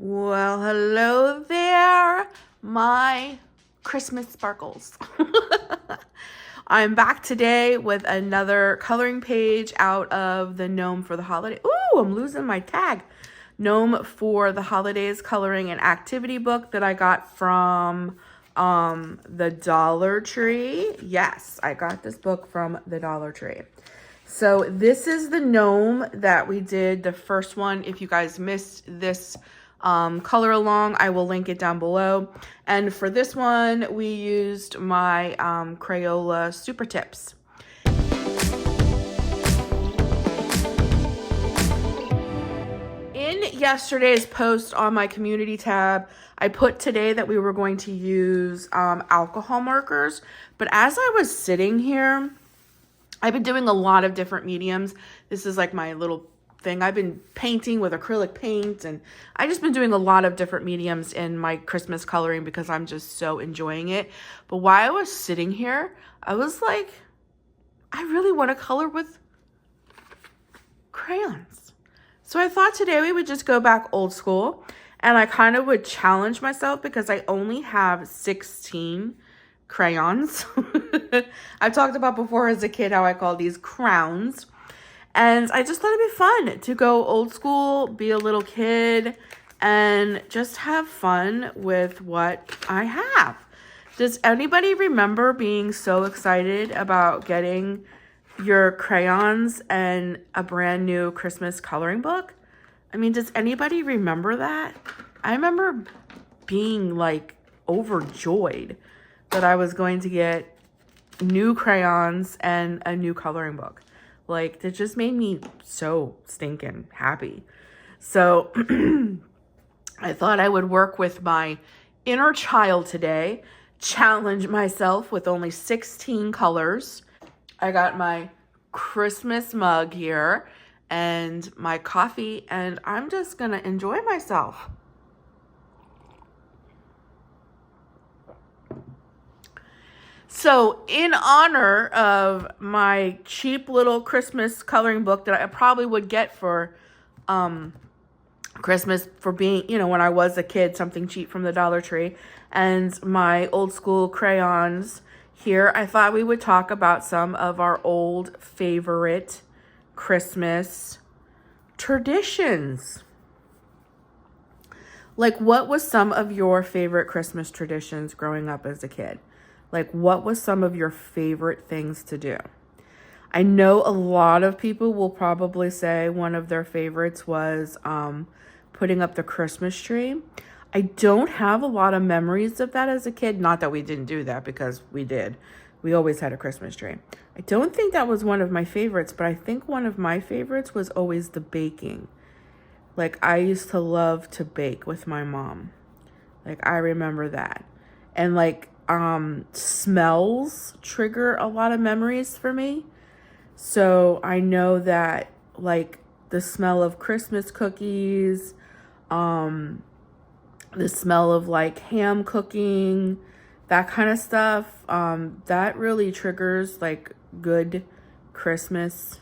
Well, hello there, my Christmas sparkles. I'm back today with another coloring page out of the Gnome for the Holiday. Ooh, I'm losing my tag. Gnome for the Holidays coloring and activity book that I got from the Dollar Tree. Yes, I got this book from the Dollar Tree. So this is the gnome that we did the first one. If you guys missed this color along, I will link it down below. And for this one, we used my Crayola Super Tips. In yesterday's post on my community tab, I put today that we were going to use alcohol markers. But as I was sitting here, I've been doing a lot of different mediums. This is like my little thing. I've been painting with acrylic paint, and I've just been doing a lot of different mediums in my Christmas coloring because I'm just so enjoying it. But while I was sitting here, I was like, I really want to color with crayons. So I thought today we would just go back old school, and I kind of would challenge myself because I only have 16 crayons. I've talked about before as a kid how I call these crowns. And I just thought it'd be fun to go old school, be a little kid, and just have fun with what I have. Does anybody remember being so excited about getting your crayons and a brand new Christmas coloring book? I mean, does anybody remember that? I remember being like overjoyed that I was going to get new crayons and a new coloring book. Like, that just made me so stinking happy. So I thought I would work with my inner child today, challenge myself with only 16 colors. I got my Christmas mug here and my coffee, and I'm just gonna enjoy myself. So in honor of my cheap little Christmas coloring book that I probably would get for Christmas for being, when I was a kid, something cheap from the Dollar Tree, and my old school crayons here, I thought we would talk about some of our old favorite Christmas traditions. Like, what was some of your favorite Christmas traditions growing up as a kid? Like, what was some of your favorite things to do? I know a lot of people will probably say one of their favorites was putting up the Christmas tree. I don't have a lot of memories of that as a kid. Not that we didn't do that, because we did. We always had a Christmas tree. I don't think that was one of my favorites, but I think one of my favorites was always the baking. Like, I used to love to bake with my mom. Like, I remember that. And like, smells trigger a lot of memories for me. So I know that like the smell of Christmas cookies, the smell of like ham cooking, that kind of stuff, that really triggers like good Christmas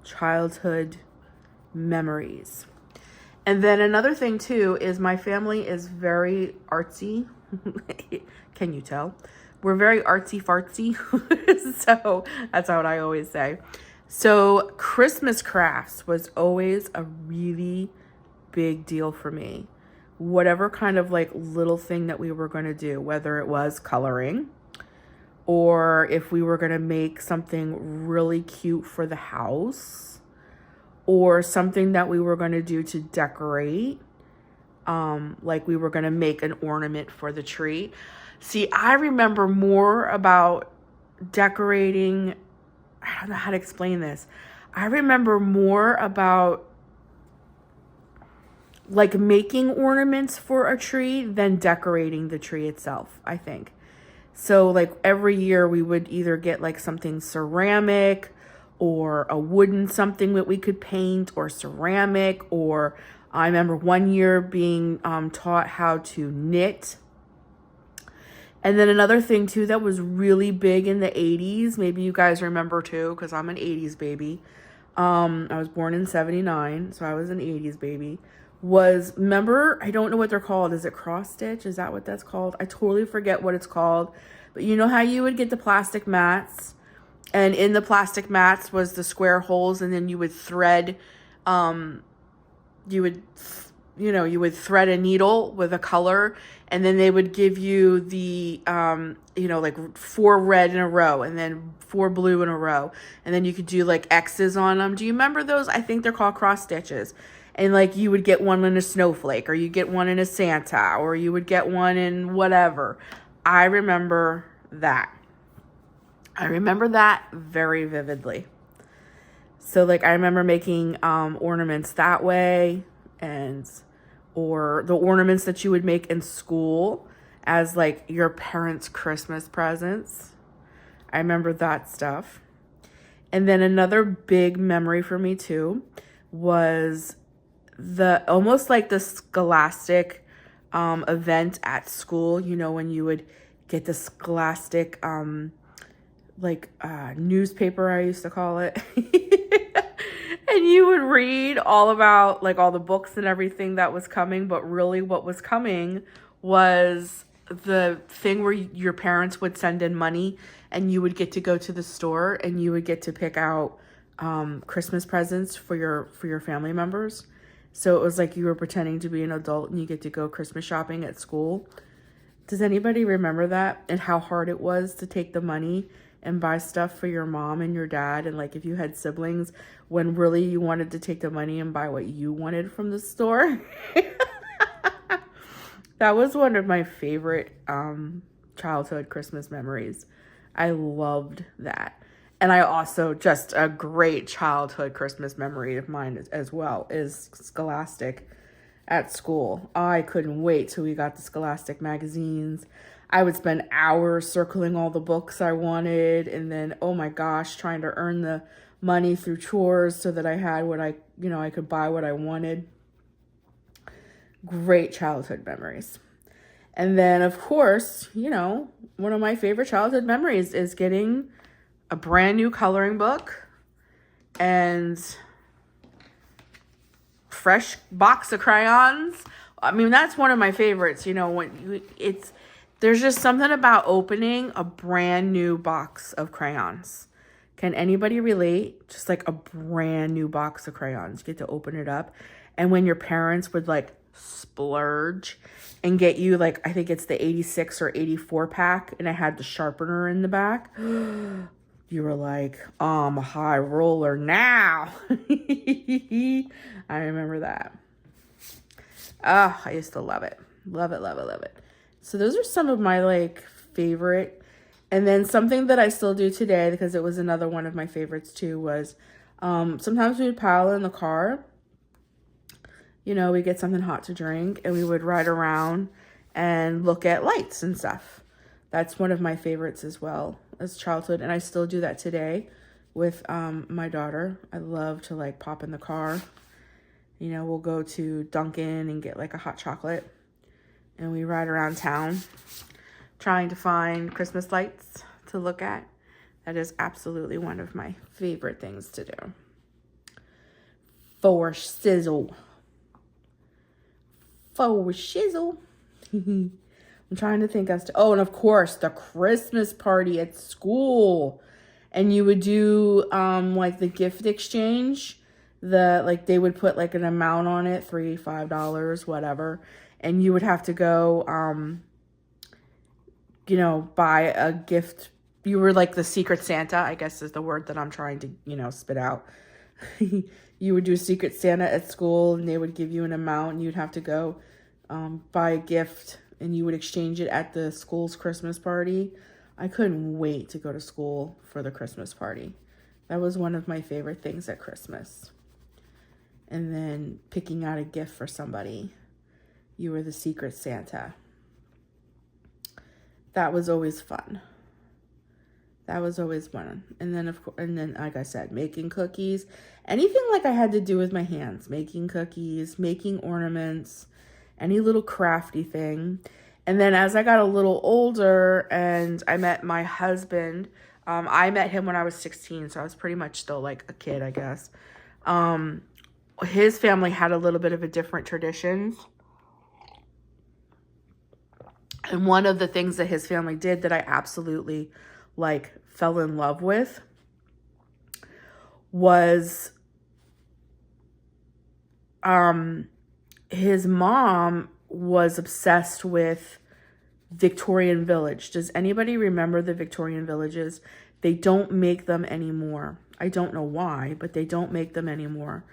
childhood memories. And then another thing too is my family is very artsy. Can you tell? We're very artsy fartsy. So that's what I always say. So Christmas crafts was always a really big deal for me. Whatever kind of like little thing that we were going to do, whether it was coloring or if we were going to make something really cute for the house or something that we were going to do to decorate. Like we were going to make an ornament for the tree. See, I remember more about decorating. I don't know how to explain this. I remember more about like making ornaments for a tree than decorating the tree itself, I think. So like every year we would either get like something ceramic or a wooden something that we could paint, or ceramic, or I remember one year being taught how to knit. And then another thing too that was really big in the 80s, maybe you guys remember too, because I'm an 80s baby. I was born in 79, so I was an 80s baby, was, remember, I don't know what they're called. Is it cross stitch? Is that what that's called? I totally forget what it's called. But you know how you would get the plastic mats, and in the plastic mats was the square holes, and then you would thread, you would, you would thread a needle with a color, and then they would give you the, like 4 red in a row, and then 4 blue in a row, and then you could do like X's on them. Do you remember those? I think they're called cross stitches. And like you would get one in a snowflake, or you get one in a Santa, or you would get one in whatever. I remember that. I remember that very vividly. So like I remember making ornaments that way, or the ornaments that you would make in school as like your parents' Christmas presents. I remember that stuff. And then another big memory for me too was almost like the Scholastic event at school, when you would get the Scholastic newspaper, I used to call it. And you would read all about like all the books and everything that was coming, but really what was coming was the thing where your parents would send in money, and you would get to go to the store, and you would get to pick out Christmas presents for your family members. So it was like you were pretending to be an adult, and you get to go Christmas shopping at school. Does anybody remember that, and how hard it was to take the money and buy stuff for your mom and your dad, and like if you had siblings, when really you wanted to take the money and buy what you wanted from the store? That was one of my favorite childhood Christmas memories. I loved that. And I also, just a great childhood Christmas memory of mine as well is Scholastic at school. I couldn't wait till we got the Scholastic magazines. I would spend hours circling all the books I wanted, and then, oh my gosh, trying to earn the money through chores so that I had what I could buy what I wanted. Great childhood memories. And then, of course, one of my favorite childhood memories is getting a brand new coloring book and fresh box of crayons. I mean, that's one of my favorites. There's just something about opening a brand new box of crayons. Can anybody relate? Just like a brand new box of crayons. You get to open it up. And when your parents would like splurge and get you like, I think it's the 86 or 84 pack, and it had the sharpener in the back. You were like, I'm a high roller now. I remember that. I used to love it. Love it, love it, love it. So those are some of my like favorite. And then something that I still do today, because it was another one of my favorites too, was sometimes we would pile in the car. We get something hot to drink, and we would ride around and look at lights and stuff. That's one of my favorites as well as childhood. And I still do that today with my daughter. I love to like pop in the car. We'll go to Dunkin' and get like a hot chocolate, and we ride around town trying to find Christmas lights to look at. That is absolutely one of my favorite things to do. For sizzle. For shizzle. I'm trying to think and of course, the Christmas party at school. And you would do like the gift exchange. They would put like an amount on it, $3, $5, whatever. And you would have to go buy a gift. You were like the secret Santa, I guess is the word that I'm trying to, spit out. You would do Secret Santa at school, and they would give you an amount, and you'd have to go buy a gift, and you would exchange it at the school's Christmas party. I couldn't wait to go to school for the Christmas party. That was one of my favorite things at Christmas. And then picking out a gift for somebody. You were the Secret Santa. That was always fun. That was always fun. And then, like I said, making cookies. Anything like I had to do with my hands. Making cookies, making ornaments, any little crafty thing. And then as I got a little older and I met my husband, I met him when I was 16, so I was pretty much still like a kid, I guess. his family had a little bit of a different traditions. And one of the things that his family did that I absolutely like fell in love with was his mom was obsessed with Victorian Village. Does anybody remember the Victorian Villages? They don't make them anymore. I don't know why, but they don't make them anymore.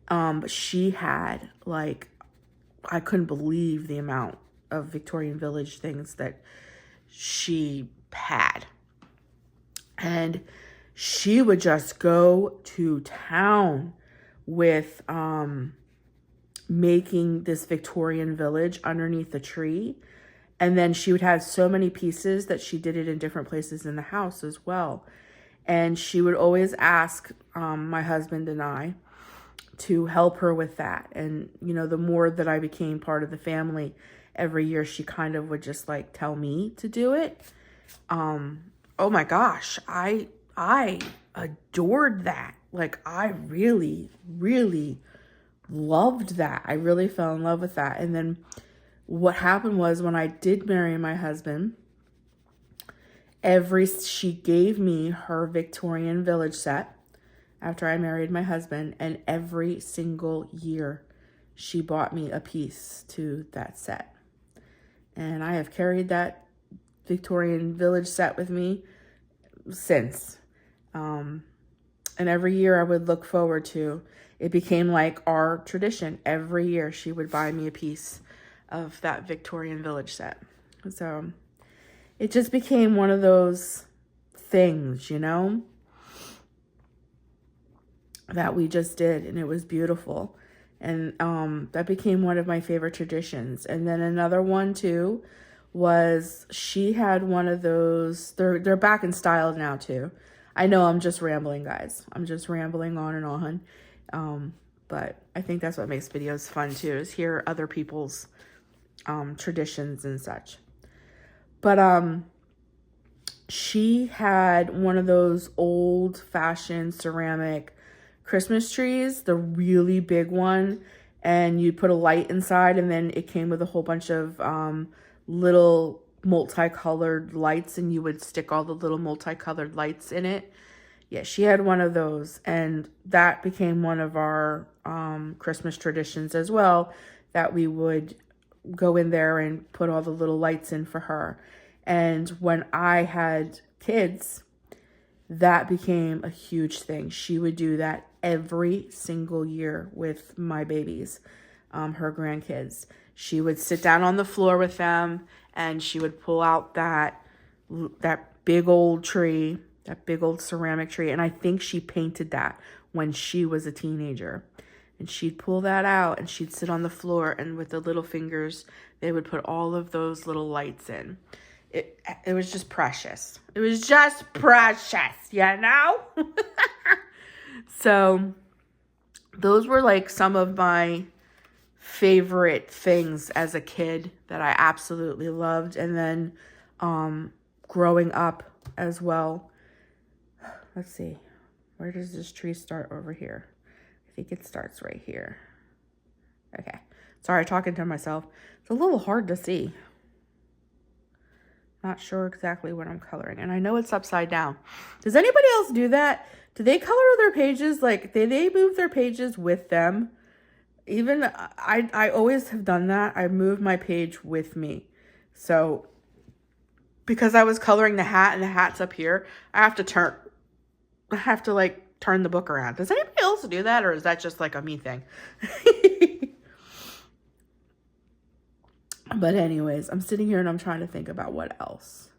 But she had, like, I couldn't believe the amount of Victorian Village things that she had. And she would just go to town with making this Victorian Village underneath the tree. And then she would have so many pieces that she did it in different places in the house as well. And she would always ask my husband and I to help her with that. And, you know, the more that I became part of the family, every year she kind of would just like tell me to do it. Oh my gosh, I adored that. Like, I really, really loved that. I really fell in love with that. And then what happened was, when I did marry my husband, she gave me her Victorian Village set after I married my husband, and every single year she bought me a piece to that set. And I have carried that Victorian Village set with me since. And every year I would look forward to, it became like our tradition. Every year she would buy me a piece of that Victorian Village set. So it just became one of those things, you know, that we just did, and it was beautiful. And that became one of my favorite traditions. And then another one too was, she had one of those, they're back in style now too. I know I'm just rambling, guys. I'm just rambling on and on. But I think that's what makes videos fun too, is hear other people's traditions and such. But she had one of those old-fashioned ceramic Christmas trees, the really big one, and you put a light inside, and then it came with a whole bunch of little multicolored lights, and you would stick all the little multicolored lights in it. Yeah, she had one of those, and that became one of our Christmas traditions as well, that we would go in there and put all the little lights in for her. And when I had kids, that became a huge thing. She would do that every single year with my babies, her grandkids. She would sit down on the floor with them, and she would pull out that big old tree, that big old ceramic tree. And I think she painted that when she was a teenager. And she'd pull that out, and she'd sit on the floor, and with the little fingers, they would put all of those little lights in. It was just precious. It was just precious, you know? So those were like some of my favorite things as a kid that I absolutely loved. And then growing up as well. Let's see. Where does this tree start? Over here. I think it starts right here. Okay. Sorry, talking to myself. It's a little hard to see. Not sure exactly what I'm coloring. And I know it's upside down. Does anybody else do that? Do they color their pages? Like, they move their pages with them? Even, I always have done that. I moved my page with me. So, because I was coloring the hat, and the hat's up here, I have to like turn the book around. Does anybody else do that? Or is that just like a me thing? But anyways, I'm sitting here and I'm trying to think about what else.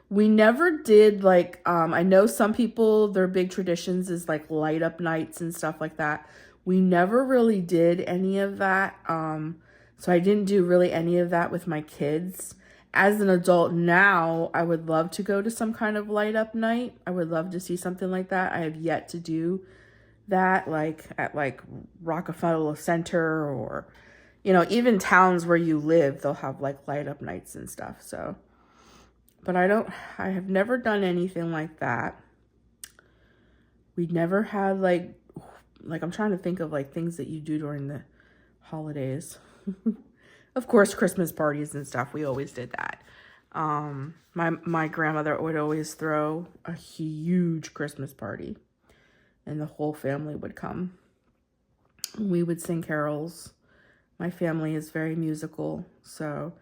We never did like, I know some people, their big traditions is like light up nights and stuff like that. We never really did any of that. So I didn't do really any of that with my kids. As an adult now, I would love to go to some kind of light up night. I would love to see something like that. I have yet to do that, like at like Rockefeller Center, or, you know, even towns where you live, they'll have like light up nights and stuff. So, but I have never done anything like that. We never had like like, I'm trying to think of like things that you do during the holidays. Of course, Christmas parties and stuff, we always did that. My grandmother would always throw a huge Christmas party, and the whole family would come. We would sing carols. My family is very musical, so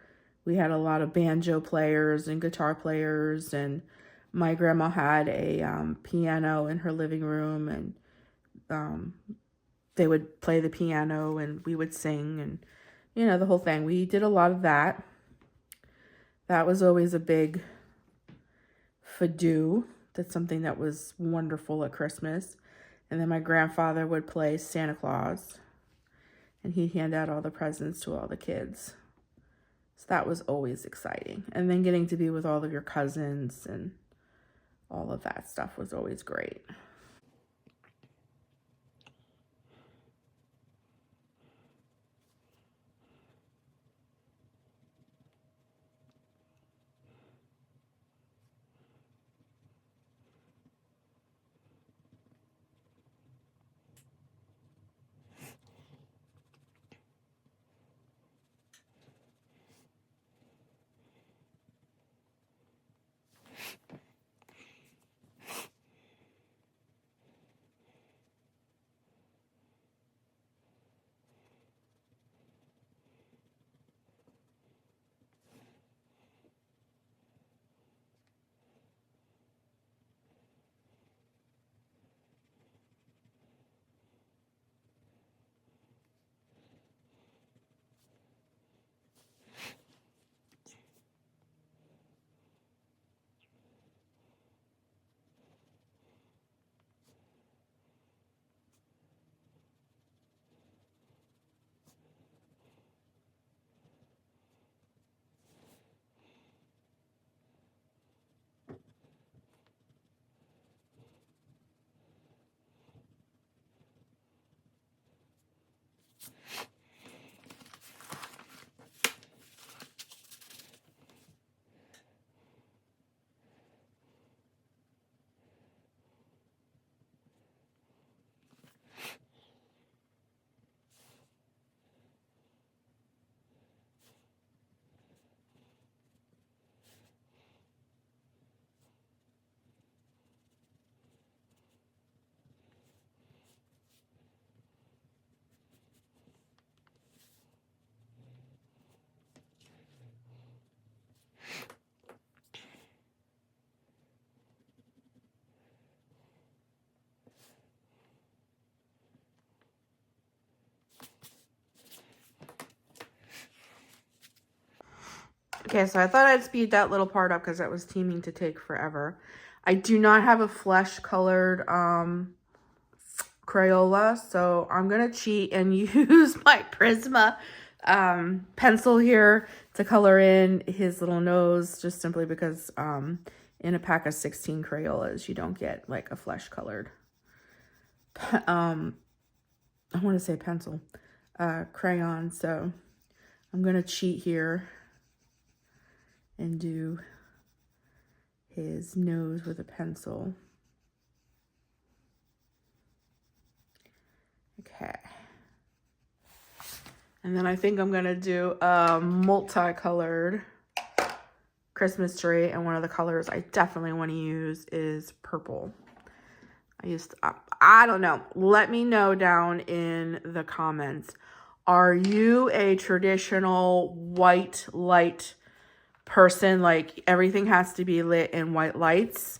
we had a lot of banjo players and guitar players, and my grandma had a piano in her living room, and they would play the piano and we would sing, and you know, the whole thing. We did a lot of that. That was always a big fado. That's something that was wonderful at Christmas. And then my grandfather would play Santa Claus, and he'd hand out all the presents to all the kids. So that was always exciting. And then getting to be with all of your cousins and all of that stuff was always great. Okay, so I thought I'd speed that little part up because that was teaming to take forever. I do not have a flesh colored Crayola, so I'm gonna cheat and use my Prisma pencil here to color in his little nose, just simply because in a pack of 16 Crayolas you don't get like a flesh colored I want to say pencil crayon. So I'm gonna cheat here and do his nose with a pencil. Okay. And then I think I'm gonna do a multicolored Christmas tree, and one of the colors I definitely want to use is purple. I don't know. Let me know down in the comments. Are you a traditional white light person, like everything has to be lit in white lights?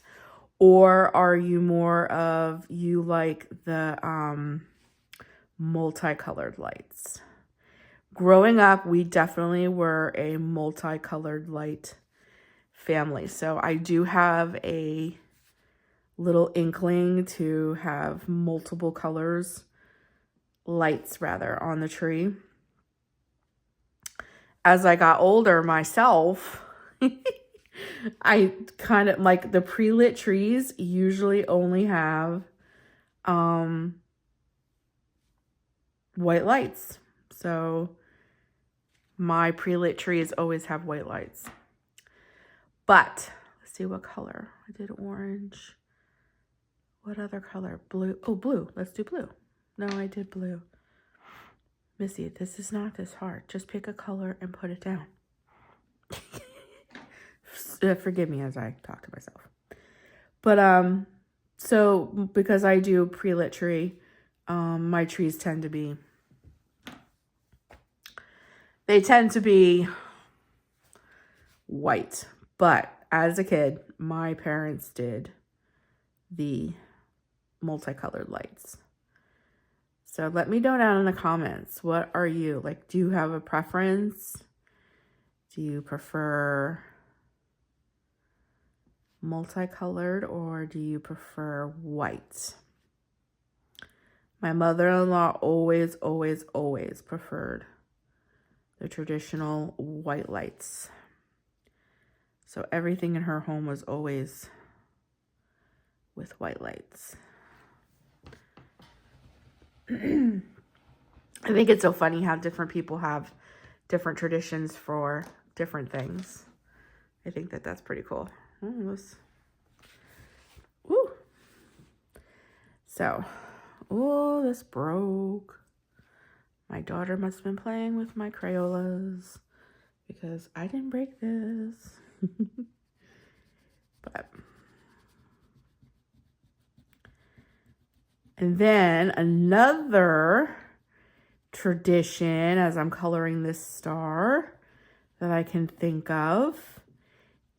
Or are you more of, you like the multicolored lights? Growing up, we definitely were a multicolored light family. So I do have a little inkling to have multiple colors, lights rather, on the tree. As I got older myself, I kind of like the pre-lit trees usually only have white lights. So my pre-lit trees always have white lights. But let's see what color. I did orange. What other color? Blue. Oh, blue. Let's do blue. No, I did blue. Missy, this is not this hard. Just pick a color and put it down. Forgive me as I talk to myself. But, so because I do pre-lit tree, my trees tend to be, white. But as a kid, my parents did the multicolored lights. So let me know down in the comments. What are you? Like, do you have a preference? Do you prefer multicolored or do you prefer white? My mother-in-law always preferred the traditional white lights. So everything in her home was always with white lights. I think it's so funny how different people have different traditions for different things. I think that that's pretty cool. So, this broke. My daughter must have been playing with my Crayolas because I didn't break this. But, and then another tradition as I'm coloring this star that I can think of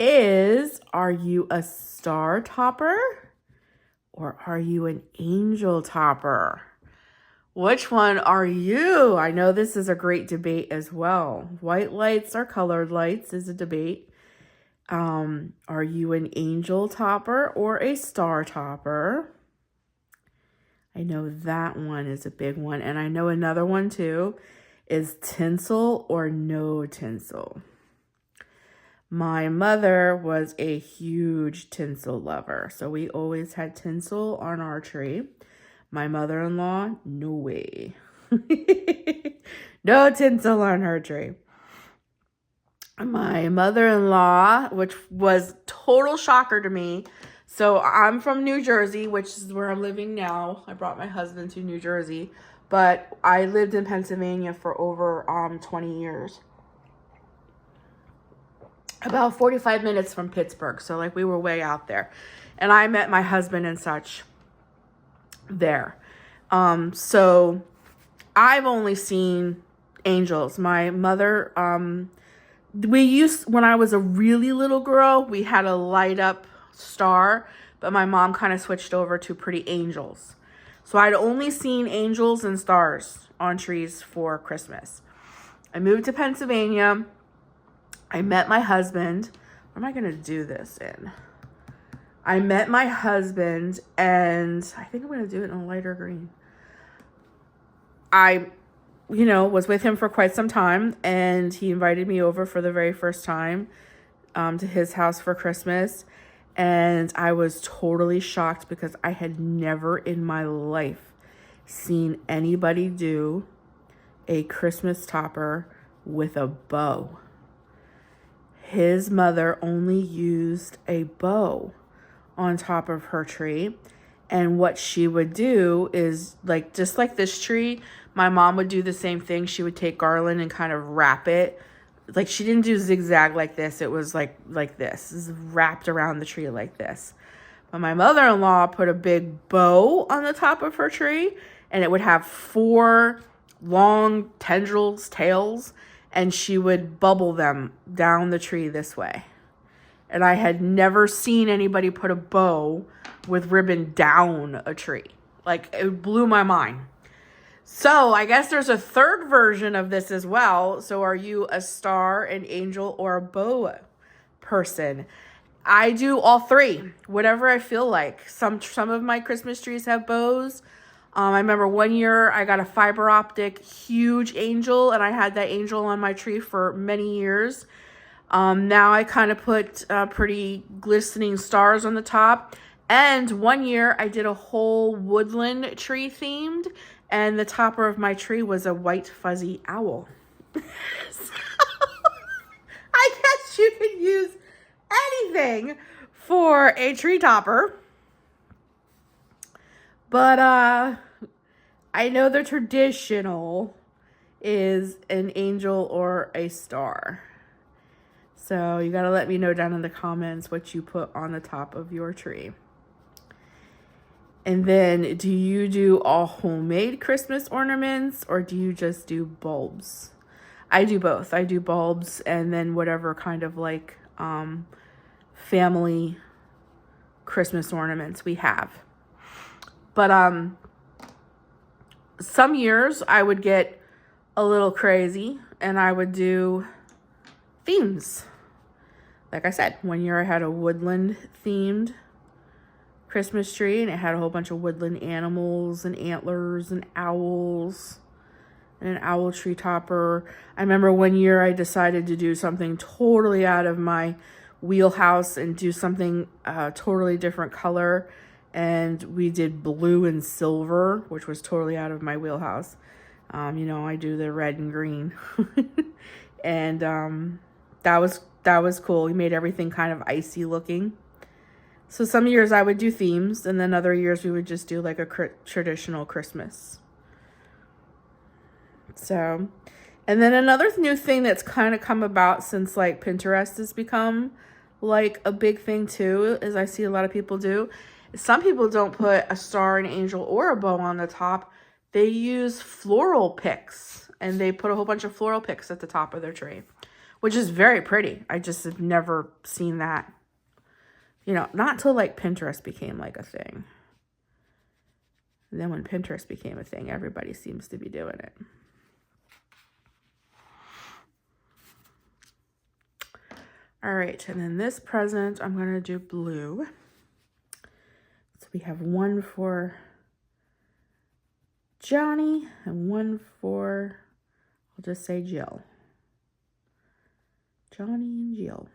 is, are you a star topper or are you an angel topper? Which one are you? I know this is a great debate as well. White lights or colored lights is a debate. Are you an angel topper or a star topper? I know that one is a big one. And I know another one too is tinsel or no tinsel. My mother was a huge tinsel lover. So we always had tinsel on our tree. My mother-in-law, no way. No tinsel on her tree. My mother-in-law, which was total shocker to me. So I'm from New Jersey, which is where I'm living now. I brought my husband to New Jersey, but I lived in Pennsylvania for over 20 years. About 45 minutes from Pittsburgh. So like we were way out there. And I met my husband and such there. So I've only seen angels. My mother, when I was a really little girl, we had a light up star, but my mom kind of switched over to pretty angels. So I'd only seen angels and stars on trees for Christmas. I moved to Pennsylvania. I met my husband. What am I going to do this in? I met my husband, and I think I'm going to do it in a lighter green. I, was with him for quite some time, and he invited me over for the very first time to his house for Christmas. And I was totally shocked because I had never in my life seen anybody do a Christmas topper with a bow. His mother only used a bow on top of her tree. And what she would do is, like, just like this tree, my mom would do the same thing. She would take garland and kind of wrap it. Like, she didn't do zigzag like this. It was like this. This is wrapped around the tree like this. But my mother-in-law put a big bow on the top of her tree, and it would have 4 long tendrils, tails, and she would bubble them down the tree this way. And I had never seen anybody put a bow with ribbon down a tree. Like, it blew my mind. So I guess there's a third version of this as well. So are you a star, an angel, or a bow person? I do all 3, whatever I feel like. Some of my Christmas trees have bows. I remember one year I got a fiber optic huge angel, and I had that angel on my tree for many years. Now I kind of put pretty glistening stars on the top. And one year I did a whole woodland tree themed, and the topper of my tree was a white fuzzy owl. So, I guess you could use anything for a tree topper. But I know the traditional is an angel or a star. So you gotta let me know down in the comments what you put on the top of your tree. And then, do you do all homemade Christmas ornaments or do you just do bulbs? I do both. I do bulbs and then whatever kind of like family Christmas ornaments we have. But some years I would get a little crazy and I would do themes. Like I said, one year I had a woodland themed Christmas tree and it had a whole bunch of woodland animals and antlers and owls and an owl tree topper. I remember one year I decided to do something totally out of my wheelhouse and do something totally different color. And we did blue and silver, which was totally out of my wheelhouse. You know, I do the red and green. And that was cool. We made everything kind of icy looking. So some years I would do themes, and then other years we would just do like a traditional Christmas. So, and then another new thing that's kind of come about since like Pinterest has become like a big thing too, is I see a lot of people do. Some people don't put a star, an angel, or a bow on the top. They use floral picks, and they put a whole bunch of floral picks at the top of their tree, which is very pretty. I just have never seen that. You know, not until like Pinterest became like a thing. And then when Pinterest became a thing, everybody seems to be doing it. All right, and then this present, I'm going to do blue. So we have one for Johnny and one for, I'll just say Jill. Johnny and Jill.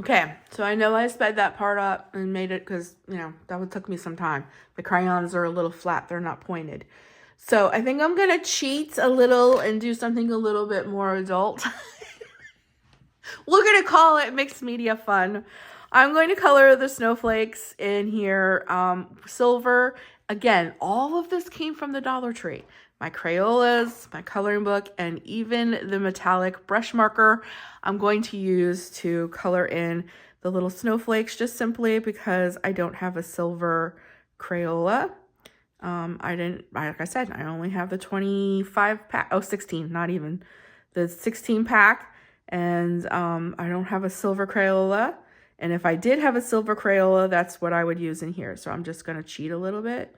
Okay, so I know I sped that part up and made it because, you know, that would took me some time. The crayons are a little flat. They're not pointed. So I think I'm going to cheat a little and do something a little bit more adult. We're going to call it mixed media fun. I'm going to color the snowflakes in here silver. Again, all of this came from the Dollar Tree. My Crayolas, my coloring book, and even the metallic brush marker I'm going to use to color in the little snowflakes, just simply because I don't have a silver Crayola. Like I said, I only have the 25 pack, 16, not even, the 16 pack, and I don't have a silver Crayola. And if I did have a silver Crayola, that's what I would use in here. So I'm just going to cheat a little bit.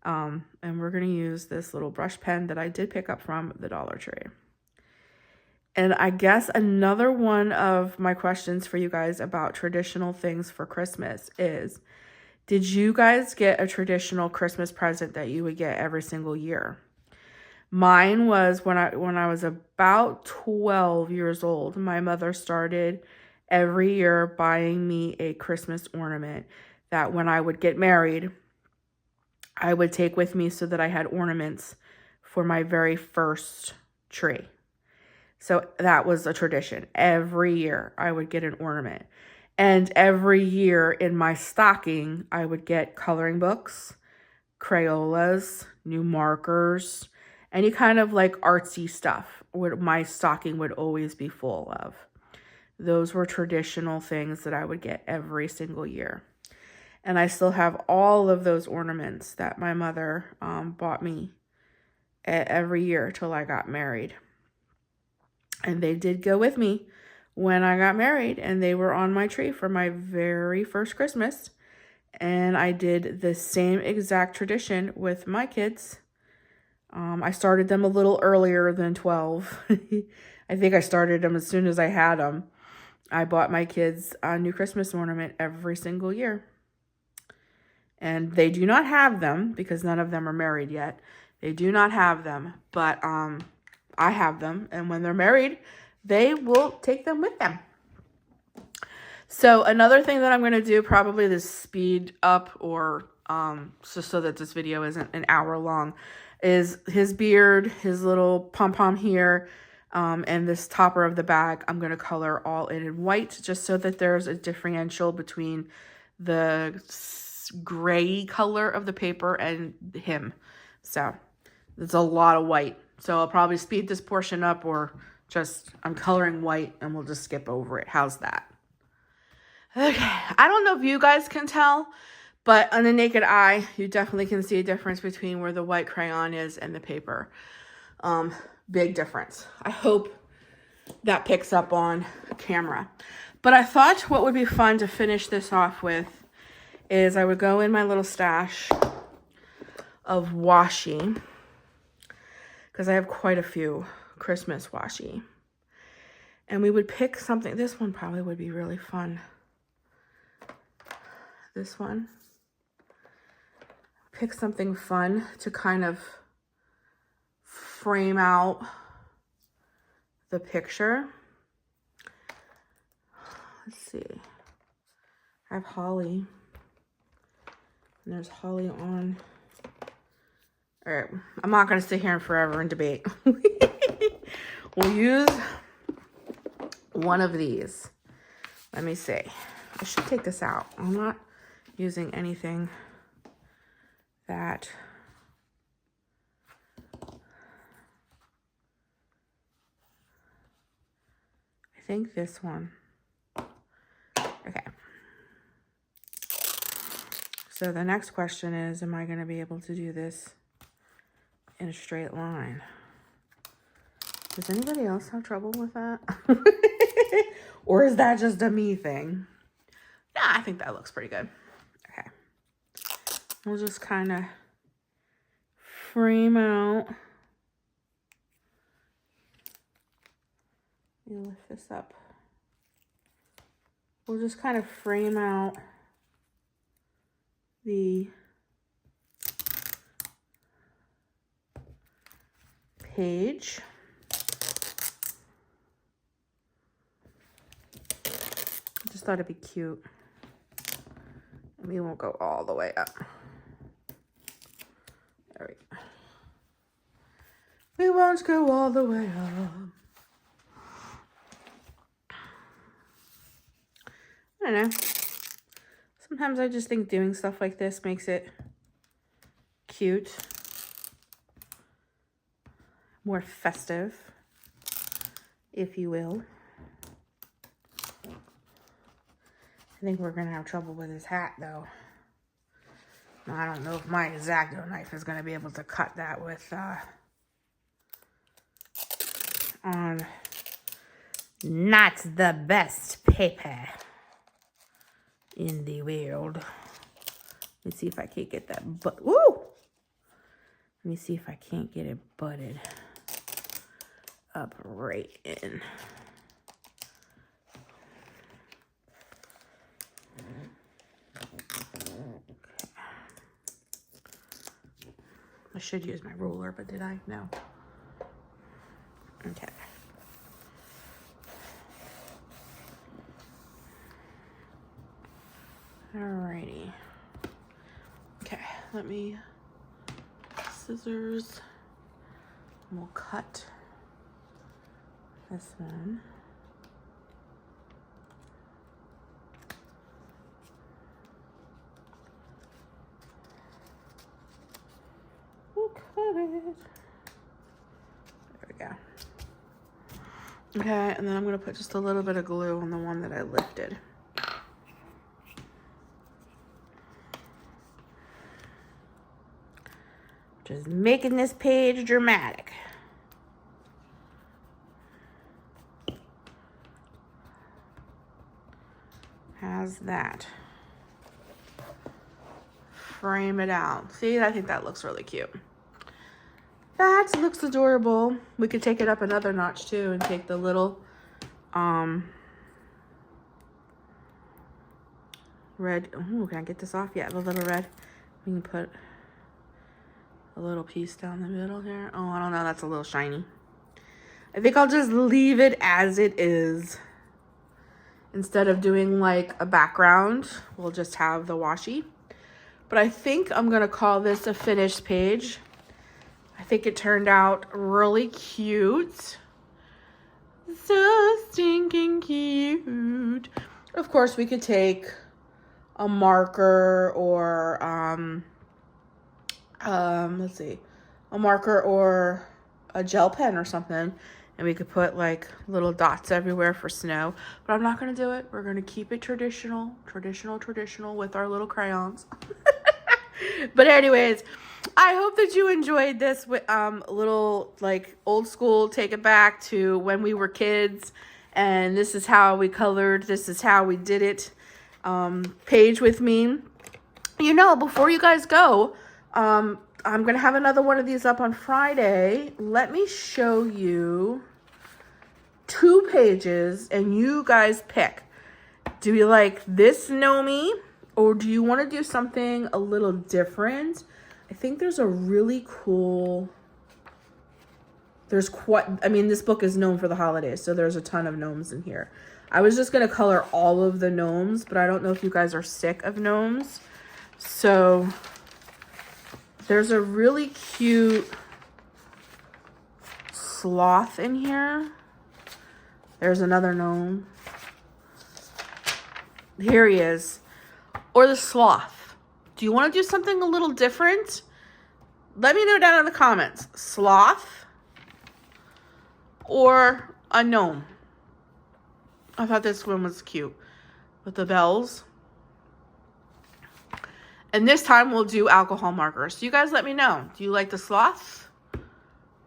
And we're going to use this little brush pen that I did pick up from the Dollar Tree. And I guess another one of my questions for you guys about traditional things for Christmas is, did you guys get a traditional Christmas present that you would get every single year? Mine was when I was about 12 years old, my mother started every year buying me a Christmas ornament that when I would get married, I would take with me so that I had ornaments for my very first tree. So that was a tradition. Every year I would get an ornament. And every year in my stocking, I would get coloring books, Crayolas, new markers, any kind of like artsy stuff. My stocking would always be full of. Those were traditional things that I would get every single year. And I still have all of those ornaments that my mother bought me every year till I got married. And they did go with me when I got married, and they were on my tree for my very first Christmas. And I did the same exact tradition with my kids. I started them a little earlier than 12. I think I started them as soon as I had them. I bought my kids a new Christmas ornament every single year. And they do not have them because none of them are married yet. They do not have them, but I have them. And when they're married, they will take them with them. So another thing that I'm going to do, probably this speed up or just so that this video isn't an hour long, is his beard, his little pom-pom here, and this topper of the bag. I'm going to color all in white just so that there's a differential between the gray color of the paper and him. So it's a lot of white. So I'll probably speed this portion up, or just I'm coloring white and we'll just skip over it. How's that? Okay, I don't know if you guys can tell, but on the naked eye, you definitely can see a difference between where the white crayon is and the paper. Big difference. I hope that picks up on camera. But I thought what would be fun to finish this off with is I would go in my little stash of washi, because I have quite a few Christmas washi. And we would pick something. This one probably would be really fun. This one. Pick something fun to kind of frame out the picture. Let's see. I have holly. And there's holly on. All right. I'm not going to sit here and forever and debate. We'll use one of these. Let me see. I should take this out. I'm not using anything that I think this one. Okay. So the next question is, am I going to be able to do this in a straight line? Does anybody else have trouble with that? Or is that just a me thing? Yeah, I think that looks pretty good. Okay. We'll just kind of frame out. Let me lift this up. We'll just kind of frame out the page. Just thought it'd be cute. And we won't go all the way up. There we go. We won't go all the way up. I don't know. Sometimes I just think doing stuff like this makes it cute. More festive, if you will. I think we're going to have trouble with his hat, though. I don't know if my X-Acto knife is going to be able to cut that with, on not the best paper in the world. Let's see if I can't get that butt. Woo! Let me see if I can't get it butted up right in. I should use my ruler, but did I? No. Okay. Alrighty. Okay, let me scissors. And we'll cut this one. We'll cut it. There we go. Okay, and then I'm gonna put just a little bit of glue on the one that I lifted. Just making this page dramatic. How's that? Frame it out. See, I think that looks really cute. That looks adorable. We could take it up another notch too and take the little red. Oh, can I get this off? Yeah, the little red. We can put a little piece down the middle here. Oh, I don't know. That's a little shiny. I think I'll just leave it as it is. Instead of doing like a background, we'll just have the washi. But I think I'm going to call this a finished page. I think it turned out really cute. So stinking cute. Of course, we could take a marker or, let's see, a marker or a gel pen or something. And we could put like little dots everywhere for snow. But I'm not going to do it. We're going to keep it traditional with our little crayons. But anyways, I hope that you enjoyed this little like old school take it back to when we were kids. And this is how we colored. This is how we did it. Page with me. You know, before you guys go, I'm going to have another one of these up on Friday. Let me show you 2 pages and you guys pick. Do you like this Nomi or do you want to do something a little different? I think there's a really cool, this book is known for the holidays, so there's a ton of gnomes in here. I was just going to color all of the gnomes, but I don't know if you guys are sick of gnomes. So there's a really cute sloth in here. There's another gnome. Here he is. Or the sloth. Do you want to do something a little different? Let me know down in the comments. Sloth or a gnome. I thought this one was cute with the bells. And this time we'll do alcohol markers. So you guys let me know. Do you like the sloth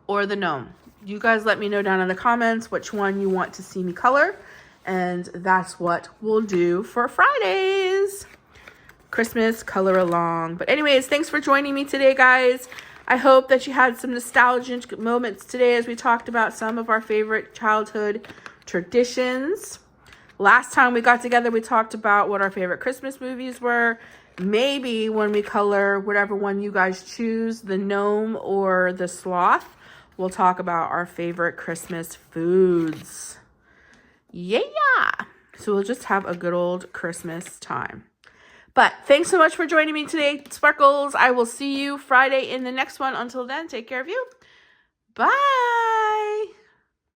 or the gnome? You guys let me know down in the comments which one you want to see me color. And that's what we'll do for Fridays. Christmas color along. But anyways, thanks for joining me today, guys. I hope that you had some nostalgic moments today as we talked about some of our favorite childhood traditions. Last time we got together, we talked about what our favorite Christmas movies were. Maybe when we color whatever one you guys choose, the gnome or the sloth, we'll talk about our favorite Christmas foods. Yeah. So we'll just have a good old Christmas time. But thanks so much for joining me today, Sparkles. I will see you Friday in the next one. Until then, take care of you. Bye.